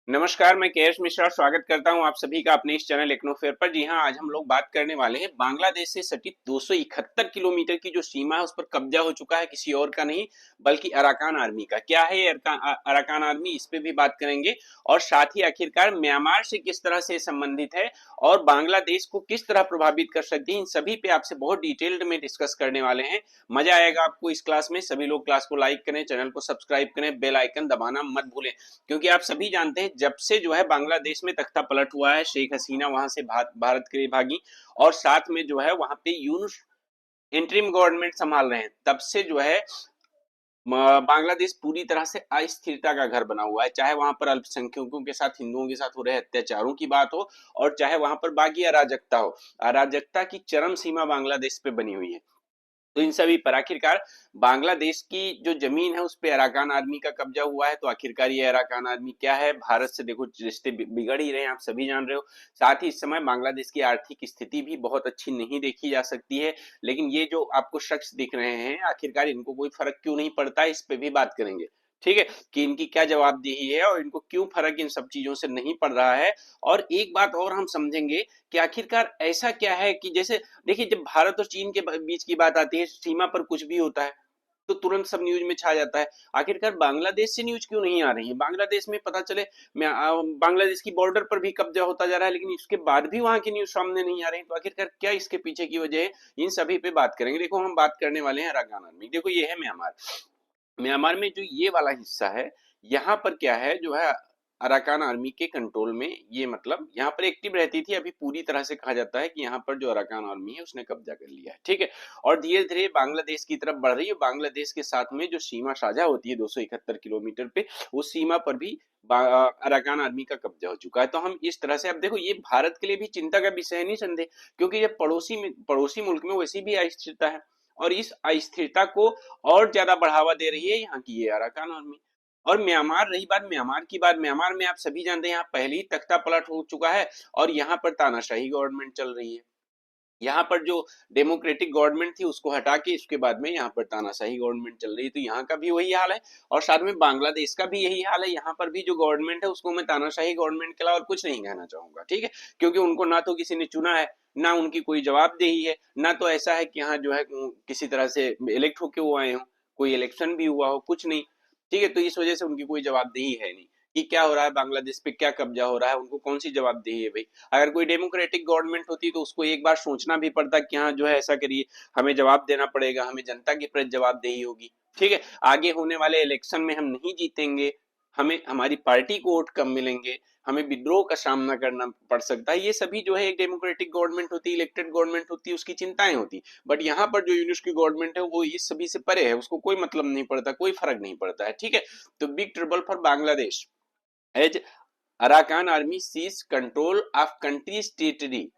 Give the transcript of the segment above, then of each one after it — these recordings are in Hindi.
नमस्कार, मैं केएस मिश्रा स्वागत करता हूं आप सभी का अपने इस चैनल इग्नोफेयर पर। जी हां, आज हम लोग बात करने वाले हैं बांग्लादेश से सटी 271 किलोमीटर की जो सीमा है उस पर कब्जा हो चुका है, किसी और का नहीं बल्कि अराकान आर्मी का। क्या है ये अराकान आर्मी, इस पे भी बात करेंगे। और साथ ही आखिरकार म्यांमार से किस तरह से संबंधित है और बांग्लादेश को किस तरह प्रभावित कर सकती है, इन सभी पे आपसे बहुत डिटेल्ड में डिस्कस करने वाले हैं। मजा आएगा आपको इस क्लास में। सभी लोग क्लास को लाइक करें, चैनल को सब्सक्राइब करें, बेल आइकन दबाना मत भूलें, क्योंकि आप सभी जानते हैं जब से जो है बांग्लादेश में तख्ता पलट हुआ है, शेख हसीना वहां से भारत के लिए भागी और साथ में जो है वहां पे यूनुस इंटरिम गवर्नमेंट संभाल रहे हैं, तब से जो है बांग्लादेश पूरी तरह से अस्थिरता का घर बना हुआ है। चाहे वहां पर अल्पसंख्यकों के साथ, हिंदुओं के साथ हो रहे अत्याचारों की बात हो और चाहे वहां पर बागी अराजकता हो, अराजकता की चरम सीमा बांग्लादेश पे बनी हुई है। तो इन सभी पर आखिरकार बांग्लादेश की जो जमीन है उस पे अराकान आर्मी का कब्जा हुआ है। तो आखिरकार ये अराकान आर्मी क्या है, भारत से देखो रिश्ते बिगड़ ही रहे हैं, आप सभी जान रहे हो। साथ ही इस समय बांग्लादेश की आर्थिक स्थिति भी बहुत अच्छी नहीं देखी जा सकती है। लेकिन ये जो आपको शख्स दिख रहे हैं, आखिरकार इनको कोई फर्क क्यों नहीं पड़ता, इस पे भी बात करेंगे। ठीक है, कि इनकी क्या जवाबदेही है और इनको क्यों फर्क इन सब चीजों से नहीं पड़ रहा है। और एक बात और हम समझेंगे कि आखिरकार ऐसा क्या है कि जैसे देखिए, जब भारत और चीन के बीच की बात आती है, सीमा पर कुछ भी होता है तो तुरंत सब न्यूज में छा जाता है। आखिरकार बांग्लादेश से न्यूज क्यों नहीं आ रही है? बांग्लादेश में पता चले बांग्लादेश की बॉर्डर पर भी कब्जा होता जा रहा है, लेकिन इसके बाद भी वहां की न्यूज सामने नहीं आ रही। तो आखिरकार क्या इसके पीछे की वजह है, इन सभी पे बात करेंगे। देखो, हम बात करने वाले हैं अराकान आर्मी। देखो, ये है म्यांमार। म्यांमार में जो ये वाला हिस्सा है, यहाँ पर क्या है जो है अराकान आर्मी के कंट्रोल में, ये मतलब यहाँ पर एक्टिव रहती थी। अभी पूरी तरह से कहा जाता है कि यहाँ पर जो अराकान आर्मी है उसने कब्जा कर लिया है। ठीक है, और धीरे धीरे बांग्लादेश की तरफ बढ़ रही है। बांग्लादेश के साथ में जो सीमा साझा होती है 271 किलोमीटर पे, उस सीमा पर भी अराकान आर्मी का कब्जा हो चुका है। तो हम इस तरह से, अब देखो, ये भारत के लिए भी चिंता का विषय है, नहीं संदेह, क्योंकि ये पड़ोसी मुल्क में वैसी भी अस्थिरता है और इस अस्थिरता को और ज्यादा बढ़ावा दे रही है यहाँ की ये अराकान आर्मी। और म्यांमार, रही बात म्यांमार की बात, म्यांमार में आप सभी जानते हैं यहाँ पहले ही तख्ता पलट हो चुका है और यहाँ पर तानाशाही गवर्नमेंट चल रही है। यहाँ पर जो डेमोक्रेटिक गवर्नमेंट थी उसको हटा के इसके बाद में यहाँ पर तानाशाही गवर्नमेंट चल रही है। तो यहाँ का भी वही हाल है और साथ में बांग्लादेश का भी यही हाल है। यहाँ पर भी जो गवर्नमेंट है उसको मैं तानाशाही गवर्नमेंट के अलावा और कुछ नहीं कहना चाहूंगा। ठीक है, क्योंकि उनको ना तो किसी ने चुना है, ना उनकी कोई जवाबदेही है, ना तो ऐसा है कि यहाँ जो है किसी तरह से इलेक्ट होके वो आए हो, कोई इलेक्शन भी हुआ हो, कुछ नहीं। ठीक है, तो इस वजह से उनकी कोई जवाबदेही है नहीं कि क्या हो रहा है बांग्लादेश पे, क्या कब्जा हो रहा है, उनको कौन सी जवाबदेही है भाई। अगर कोई डेमोक्रेटिक गवर्नमेंट होती तो उसको एक बार सोचना भी पड़ता कि हाँ जो है ऐसा करिए, हमें जवाब देना पड़ेगा, हमें जनता के प्रति जवाबदेही होगी। ठीक है, आगे होने वाले इलेक्शन में हम नहीं जीतेंगे, हमें हमारी पार्टी को वोट कम मिलेंगे, हमें विद्रोह का सामना करना पड़ सकता है। ये सभी जो है एक डेमोक्रेटिक गवर्नमेंट होती है, इलेक्टेड गवर्नमेंट होती है, उसकी चिंताएं होती। बट यहाँ पर जो यूनिस की गवर्नमेंट है वो इस सभी से परे है, उसको कोई मतलब नहीं पड़ता, कोई फर्क नहीं पड़ता है। ठीक है, तो big trouble for Bangladesh as Arakan Army seize control of country's territory.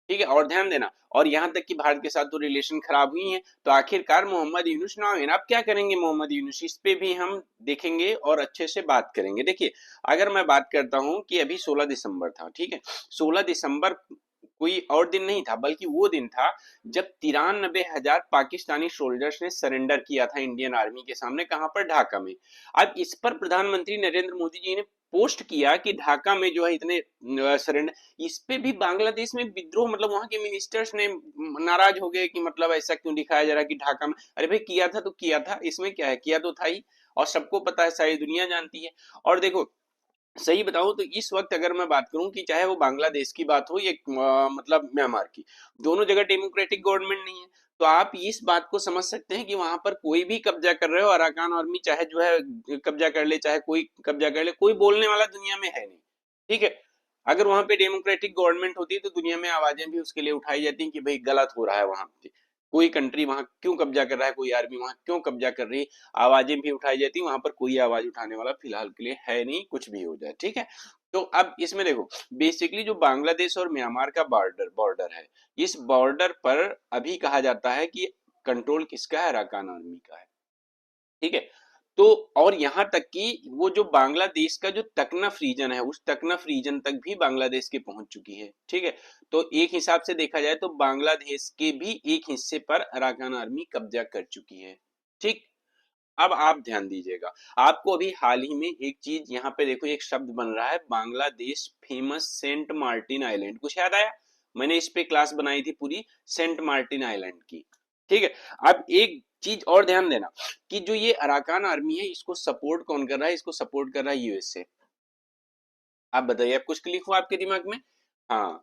ठीक है, और ध्यान देना, और यहां तक कि भारत के साथ तो रिलेशन खराब हुई है। तो आखिरकार मोहम्मद यूनुस नाउ इन, आप क्या करेंगे मोहम्मद यूनुस, इस पे भी हम देखेंगे और अच्छे से बात करेंगे। देखिए, अगर मैं बात करता हूं कि अभी 16 दिसंबर था। ठीक है, 16 दिसंबर कोई और दिन नहीं था, बल्कि वो दिन था जब 93,000 पाकिस्तानी सोल्जर्स ने सरेंडर किया था इंडियन आर्मी के सामने। कहां पर? ढाका में। अब इस पर प्रधानमंत्री नरेंद्र मोदी जी ने पोस्ट किया कि ढाका में जो है इतने सरेंडर, इस पे भी बांग्लादेश में विद्रोह, मतलब वहां के मिनिस्टर्स ने नाराज हो गए कि मतलब ऐसा क्यों दिखाया जा रहा है कि ढाका में। अरे भाई, किया था तो किया था, इसमें क्या है, किया तो था ही, और सबको पता है, सारी दुनिया जानती है। और देखो, सही बताऊं तो इस वक्त अगर मैं बात करूं कि चाहे वो बांग्लादेश की बात हो या मतलब म्यांमार की, दोनों जगह डेमोक्रेटिक गवर्नमेंट नहीं है। तो आप इस बात को समझ सकते हैं कि वहां पर कोई भी कब्जा कर रहे हो, अराकान आर्मी चाहे जो है कब्जा कर ले, चाहे कोई कब्जा कर ले, कोई बोलने वाला दुनिया में है नहीं। ठीक है, अगर वहां पे डेमोक्रेटिक गवर्नमेंट होती तो दुनिया में आवाजें भी उसके लिए उठाई जाती कि भाई गलत हो रहा है वहां पे, कोई कंट्री वहां क्यों कब्जा कर रहा है, कोई आर्मी वहां क्यों कब्जा कर रही है, आवाजें भी उठाई जाती। वहां पर कोई आवाज उठाने वाला फिलहाल के लिए है नहीं, कुछ भी हो जाए। ठीक है, तो अब इसमें देखो, बेसिकली जो बांग्लादेश और म्यांमार का बॉर्डर बॉर्डर है, इस बॉर्डर पर अभी कहा जाता है कि कंट्रोल किसका है? अराकान आर्मी का है। ठीक है, तो और यहां तक कि वो जो बांग्लादेश का जो तकनफ रीजन है, उस तकनफ रीजन तक भी बांग्लादेश के पहुंच चुकी है। ठीक है, तो एक हिसाब से देखा जाए तो बांग्लादेश के भी एक हिस्से पर अराकान आर्मी कब्जा कर चुकी है। ठीक, अब आप ध्यान दीजिएगा, आपको अभी हाल ही में एक चीज यहाँ पे देखो, एक शब्द बन रहा है Bangladesh famous Saint Martin island, कुछ याद आया? मैंने इस पे क्लास बनाई थी पूरी सेंट मार्टिन आइलैंड की, ठीक है। अब एक चीज और ध्यान देना कि जो ये अराकान आर्मी है, इसको सपोर्ट कौन कर रहा है? इसको सपोर्ट कर रहा है यूएसए। आप बताइए, अब कुछ क्लिक हुआ आपके दिमाग में? हाँ,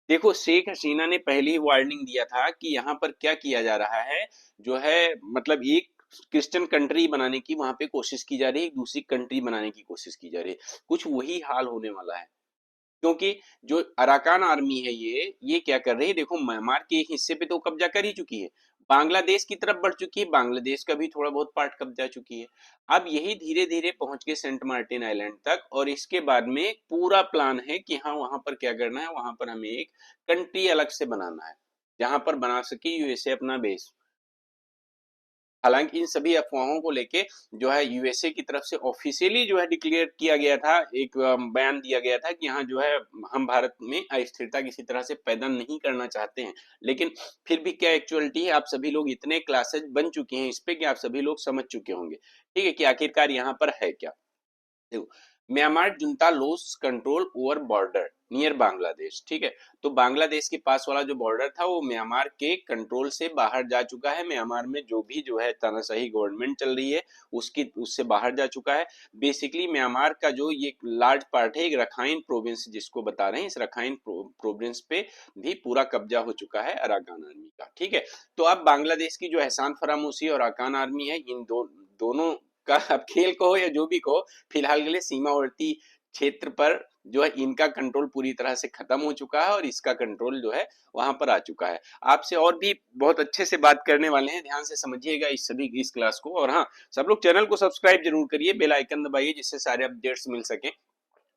देखो शेख हसीना ने पहले ही वार्निंग दिया था कि यहाँ पर क्या किया जा रहा है, जो है मतलब एक क्रिश्चियन कंट्री बनाने की वहां पे कोशिश की जा रही है, एक दूसरी कंट्री बनाने की कोशिश की जा रही है। कुछ वही हाल होने वाला है, क्योंकि जो अराकान आर्मी है ये क्या कर रही है, देखो म्यांमार के एक हिस्से पे तो कब्जा कर ही चुकी है, बांग्लादेश की तरफ बढ़ चुकी है, बांग्लादेश का भी थोड़ा बहुत पार्ट कब्जा चुकी है। अब यही धीरे धीरे पहुंच के सेंट मार्टिन आइलैंड तक, और इसके बाद में पूरा प्लान है कि हाँ वहां पर क्या करना है, वहां पर हमें एक कंट्री अलग से बनाना है, जहां पर बना सके यूएसए अपना बेस। हालांकि इन सभी अफवाहों को लेके जो है यूएसए की तरफ से ऑफिशियली जो है डिक्लेयर किया गया था, एक बयान दिया गया था कि हाँ जो है हम भारत में अस्थिरता किसी तरह से पैदा नहीं करना चाहते हैं। लेकिन फिर भी क्या एक्चुअलिटी है, आप सभी लोग इतने क्लासेज बन चुके हैं इस पे कि आप सभी लोग समझ चुके होंगे, ठीक है, कि आखिरकार यहाँ पर है क्या। देखो, Myanmar junta loss control over border near Bangladesh, ठीक है। तो बांग्लादेश के पास वाला जो बॉर्डर था वो म्यांमार के कंट्रोल से बाहर जा चुका है। म्यांमार में जो भी जो है तानाशाही गवर्नमेंट चल रही है उसकी उससे बाहर जा चुका है। बेसिकली म्यांमार का जो ये लार्ज पार्ट है, एक रखाइन प्रोविंस जिसको बता रहे हैं, इस रखाइन प्रोविंस पे भी पूरा कब्जा हो चुका है अराकान आर्मी का, ठीक है। तो अब बांग्लादेश की जो एहसान फरामोशी और अराकान आर्मी है, इन दोनों का अब खेल कहो या जो भी कहो, फिलहाल के लिए सीमावर्ती क्षेत्र पर जो है इनका कंट्रोल पूरी तरह से खत्म हो चुका है और इसका कंट्रोल जो है वहां पर आ चुका है। आपसे और भी बहुत अच्छे से बात करने वाले हैं, ध्यान से समझिएगा इस क्लास को। और हाँ, सब लोग चैनल को सब्सक्राइब जरूर करिए, बेल आइकन दबाइए जिससे सारे अपडेट्स मिल सके।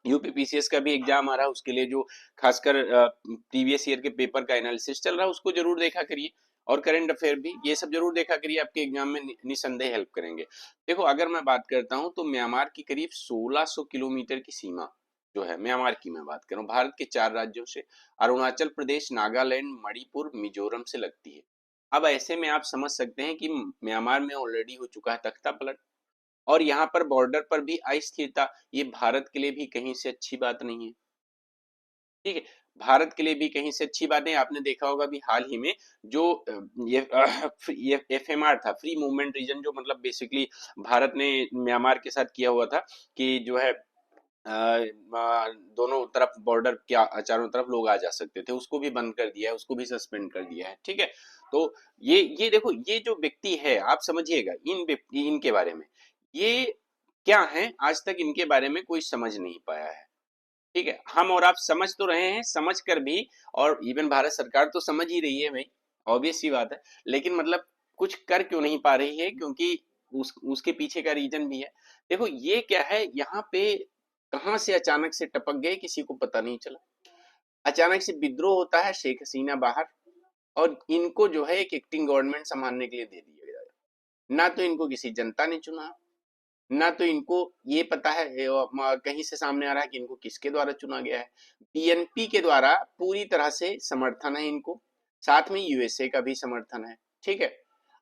यूपीपीसीएस का भी एग्जाम आ रहा है, उसके लिए जो खासकर प्रीवियस ईयर के पेपर का एनालिसिस चल रहा है उसको जरूर देखा करिए, और करंट अफेयर भी ये सब जरूर देखा करिए, आपके एग्जाम में निसंदेह हेल्प करेंगे। देखो, अगर मैं बात करता हूं तो म्यांमार की करीब 1600 किलोमीटर की सीमा जो है, म्यांमार की मैं बात कर रहा हूँ, भारत के 4 राज्यों से अरुणाचल प्रदेश, नागालैंड, मणिपुर, मिजोरम से लगती है। अब ऐसे में आप समझ सकते हैं कि म्यांमार में ऑलरेडी हो चुका है तख्ता पलट, और यहाँ पर बॉर्डर पर भी अस्थिरता, ये भारत के लिए भी कहीं से अच्छी बात नहीं है, ठीक है। भारत के लिए भी कहीं से अच्छी बात नहीं। आपने देखा होगा भी हाल ही में जो ये एफएमआर था, फ्री मूवमेंट रीजन, जो मतलब बेसिकली भारत ने म्यांमार के साथ किया हुआ था कि जो है दोनों तरफ बॉर्डर क्या चारों तरफ लोग आ जा सकते थे, उसको भी बंद कर दिया है, उसको भी सस्पेंड कर दिया है, ठीक है। तो ये देखो, ये जो व्यक्ति है, आप समझिएगा इनके बारे में, ये क्या है, आज तक इनके बारे में कोई समझ नहीं पाया है, ठीक है। हम और आप समझ तो रहे हैं, समझ कर भी, और इवन भारत सरकार तो समझ ही रही है भाई, ऑब्वियस सी बात है, लेकिन मतलब कुछ कर क्यों नहीं पा रही है, क्योंकि उसके पीछे का रीजन भी है। देखो ये क्या है, यहाँ पे कहां से अचानक से टपक गए किसी को पता नहीं चला। अचानक से विद्रोह होता है, शेख हसीना बाहर, और इनको जो है एक एक्टिंग गवर्नमेंट संभालने के लिए दे दिया गया। ना तो इनको किसी जनता ने चुना, ना तो इनको ये पता है कहीं से सामने आ रहा है कि इनको किसके द्वारा चुना गया है। पीएनपी के द्वारा पूरी तरह से समर्थन है इनको, साथ में यूएसए का भी समर्थन है, ठीक है।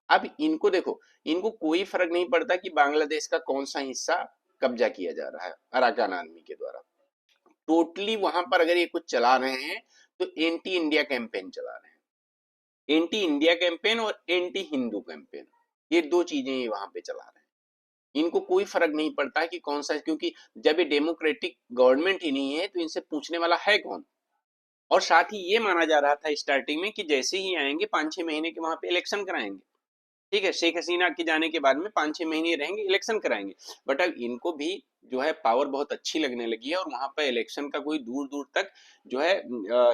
अब इनको देखो, इनको कोई फर्क नहीं पड़ता कि बांग्लादेश का कौन सा हिस्सा कब्जा किया जा रहा है अराकान आर्मी के द्वारा। टोटली वहां पर अगर ये कुछ चला रहे हैं तो एंटी इंडिया कैंपेन चला रहे हैं, एंटी इंडिया कैंपेन और एंटी हिंदू कैंपेन, ये दो चीजें ये वहां पे चला रहे हैं। इनको कोई फर्क नहीं पड़ता कि कौन सा, क्योंकि जब ये डेमोक्रेटिक गवर्नमेंट ही नहीं है तो इनसे पूछने वाला है कौन। और साथ ही ये माना जा रहा था स्टार्टिंग में कि जैसे ही आएंगे 5-6 महीने के वहां पे इलेक्शन कराएंगे, ठीक है, शेख हसीना के जाने के बाद में 5-6 महीने रहेंगे, इलेक्शन कराएंगे। बट अब इनको भी जो है पावर बहुत अच्छी लगने लगी है, और वहां पर इलेक्शन का कोई दूर दूर तक जो है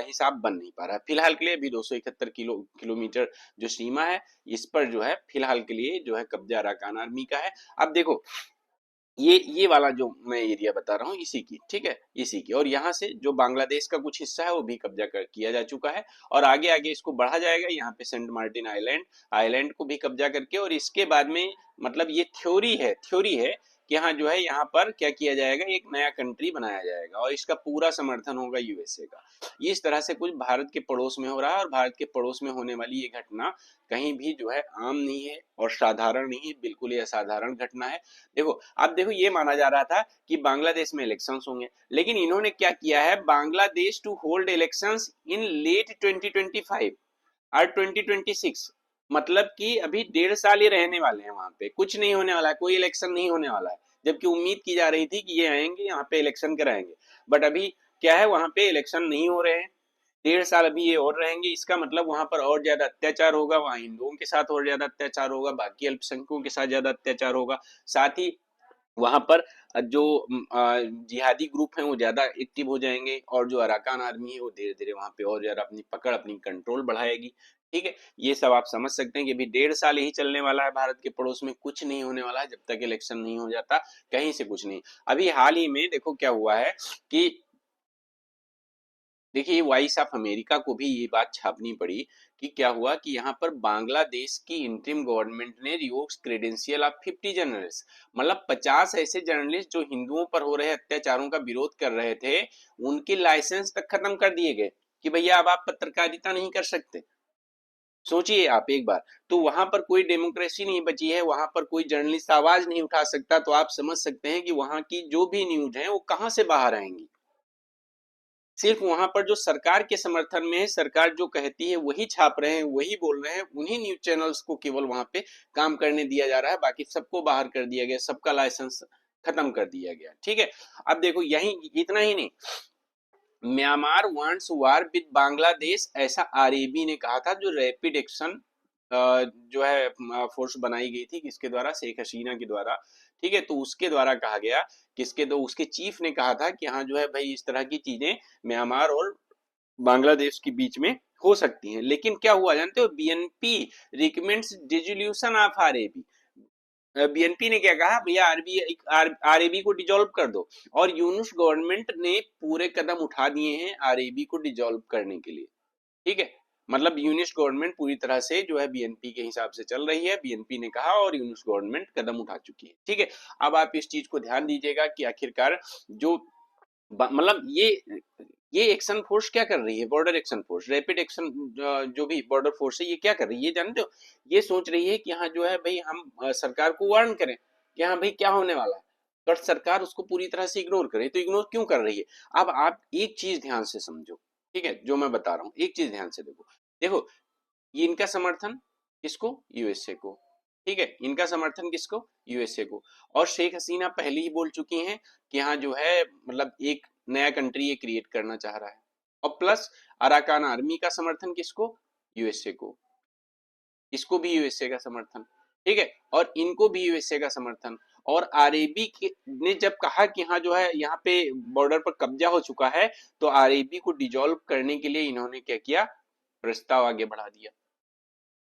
हिसाब बन नहीं पा रहा है। फिलहाल के लिए अभी 271 किलोमीटर जो सीमा है, इस पर जो है फिलहाल के लिए जो है कब्जा अराकान आर्मी का है। अब देखो, ये वाला जो मैं एरिया बता रहा हूँ इसी की, ठीक है, इसी की, और यहाँ से जो बांग्लादेश का कुछ हिस्सा है वो भी कब्जा किया जा चुका है, और आगे आगे इसको बढ़ा जाएगा, यहाँ पे सेंट मार्टिन आइलैंड आइलैंड को भी कब्जा करके। और इसके बाद में मतलब ये थ्योरी है कि हाँ जो है यहाँ पर क्या किया जाएगा, एक नया कंट्री बनाया जाएगा और इसका पूरा समर्थन होगा यूएसए का। इस तरह से कुछ भारत के पड़ोस में हो रहा है और भारत के पड़ोस में होने वाली ये घटना कहीं भी जो है आम नहीं है और साधारण नहीं है, बिल्कुल ही असाधारण घटना है। देखो अब देखो, ये माना जा रहा था कि बांग्लादेश में इलेक्शंस होंगे, लेकिन इन्होंने क्या किया है, Bangladesh to hold elections in late 2025 और 2026, मतलब कि अभी 1.5 साल ही रहने वाले हैं वहां पे, कुछ नहीं होने वाला है, कोई इलेक्शन नहीं होने वाला है। जबकि उम्मीद की जा रही थी कि ये आएंगे यहाँ पे इलेक्शन कराएंगे, बट अभी क्या है, वहां पे इलेक्शन नहीं हो रहे हैं। 1.5 साल अभी ये और रहेंगे, इसका मतलब वहां पर और ज्यादा अत्याचार होगा, वहां हिंदुओं के साथ और ज्यादा अत्याचार होगा, बाकी अल्पसंख्यकों के साथ ज्यादा अत्याचार होगा। साथ ही वहां पर जो जिहादी ग्रुप हैं वो ज्यादा एक्टिव हो जाएंगे और जो अराकान आर्मी है वो धीरे धीरे वहां पे और ज्यादा अपनी पकड़, अपनी कंट्रोल बढ़ाएगी। ठीक है, ये सब आप समझ सकते हैं कि अभी 1.5 साल ही चलने वाला है, भारत के पड़ोस में कुछ नहीं होने वाला है जब तक इलेक्शन नहीं हो जाता, कहीं से कुछ नहीं। अभी हाल ही में देखो क्या हुआ है कि देखिए वॉइस ऑफ अमेरिका को भी ये बात छापनी पड़ी कि क्या हुआ कि यहाँ पर बांग्लादेश की इंटरिम गवर्नमेंट ने रिवोक्स क्रेडेंशियल ऑफ 50 जर्नलिस्ट, मतलब 50 ऐसे जर्नलिस्ट जो हिंदुओं पर हो रहे अत्याचारों का विरोध कर रहे थे, उनके लाइसेंस तक खत्म कर दिए गए कि भैया अब आप पत्रकारिता नहीं कर सकते। सोचिए आप एक बार, तो वहां पर कोई डेमोक्रेसी नहीं बची है, वहां पर कोई जर्नलिस्ट आवाज नहीं उठा सकता, तो आप समझ सकते हैं कि वहां की जो भी न्यूज है वो कहां से बाहर आएंगी। सिर्फ वहां पर जो सरकार के समर्थन में है, सरकार जो कहती है वही छाप रहे हैं, वही बोल रहे हैं, उन्हीं न्यूज चैनल्स को केवल वहां पे काम करने दिया जा रहा है, बाकी सबको बाहर कर दिया गया, सबका लाइसेंस खत्म कर दिया गया। ठीक है, अब देखो यही इतना ही नहीं, Myanmar wants war with Bangladesh, ऐसा आरएबी ने कहा था, जो रैपिड एक्शन जो है फोर्स बनाई गई थी किसके द्वारा, शेख हसीना के द्वारा। ठीक है, तो उसके द्वारा कहा गया, किसके, तो उसके चीफ ने कहा था कि हाँ जो है भाई इस तरह की चीजें म्यांमार और बांग्लादेश के बीच में हो सकती हैं। लेकिन क्या हुआ जानते हो, BNP recommends dissolution of RAB. BNP ने क्या कहा, भैया आरएबी को डिजोल्व कर दो, और यूनुस गवर्नमेंट ने पूरे कदम उठा दिए हैं आरएबी को डिजोल्व करने के लिए। ठीक है, मतलब यूनिस गवर्नमेंट पूरी तरह से जो है बीएनपी के हिसाब से चल रही है, बीएनपी ने कहा और यूनिस गवर्नमेंट कदम उठा चुकी है। ठीक है, अब आप इस चीज को ध्यान दीजिएगा कि आखिरकार जो मतलब ये एक्शन फोर्स क्या कर रही है, border action force, rapid action जो भी बॉर्डर फोर्स है, ये क्या कर रही है ये जानते हो, ये सोच रही है कि हाँ जो है भाई हम सरकार को वार्न करें कि हाँ भाई क्या होने वाला है, पर सरकार उसको पूरी तरह से इग्नोर करे। तो इग्नोर क्यों कर रही है, अब आप एक चीज ध्यान से समझो। ठीक है, जो मैं बता रहा हूँ एक चीज ध्यान से देखो। देखो ये इनका समर्थन किसको, यूएसए को। ठीक है, इनका समर्थन किसको, यूएसए को। और शेख हसीना पहले ही बोल चुकी हैं कि हाँ जो है मतलब एक नया कंट्री ये क्रिएट करना चाह रहा है। और प्लस अराकान आर्मी का समर्थन किसको, यूएसए को, इसको भी यूएसए का समर्थन। ठीक है, और इनको भी यूएसए का समर्थन। और आरएबी ने जब कहा कि हाँ जो है यहाँ पे बॉर्डर पर कब्जा हो चुका है, तो आरएबी को डिजोल्व करने के लिए इन्होंने क्या किया, प्रस्ताव आगे बढ़ा दिया।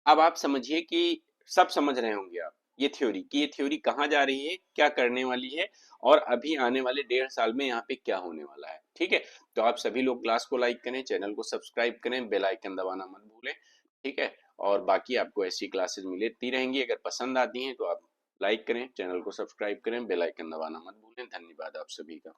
अब आप समझिए कि सब समझ रहे होंगे आप ये थ्योरी, कि ये थ्योरी कहाँ जा रही है, क्या करने वाली है, और अभी आने वाले 1.5 साल में यहाँ पे क्या होने वाला है। ठीक है, तो आप सभी लोग क्लास को लाइक करें, चैनल को सब्सक्राइब करें, बेल आइकन दबाना मत भूलें। ठीक है, और बाकी आपको ऐसी क्लासेस मिलती रहेंगी, अगर पसंद आती हैं तो आप लाइक करें, चैनल को सब्सक्राइब करें, बेल आइकन दबाना मत भूलें। धन्यवाद आप सभी का।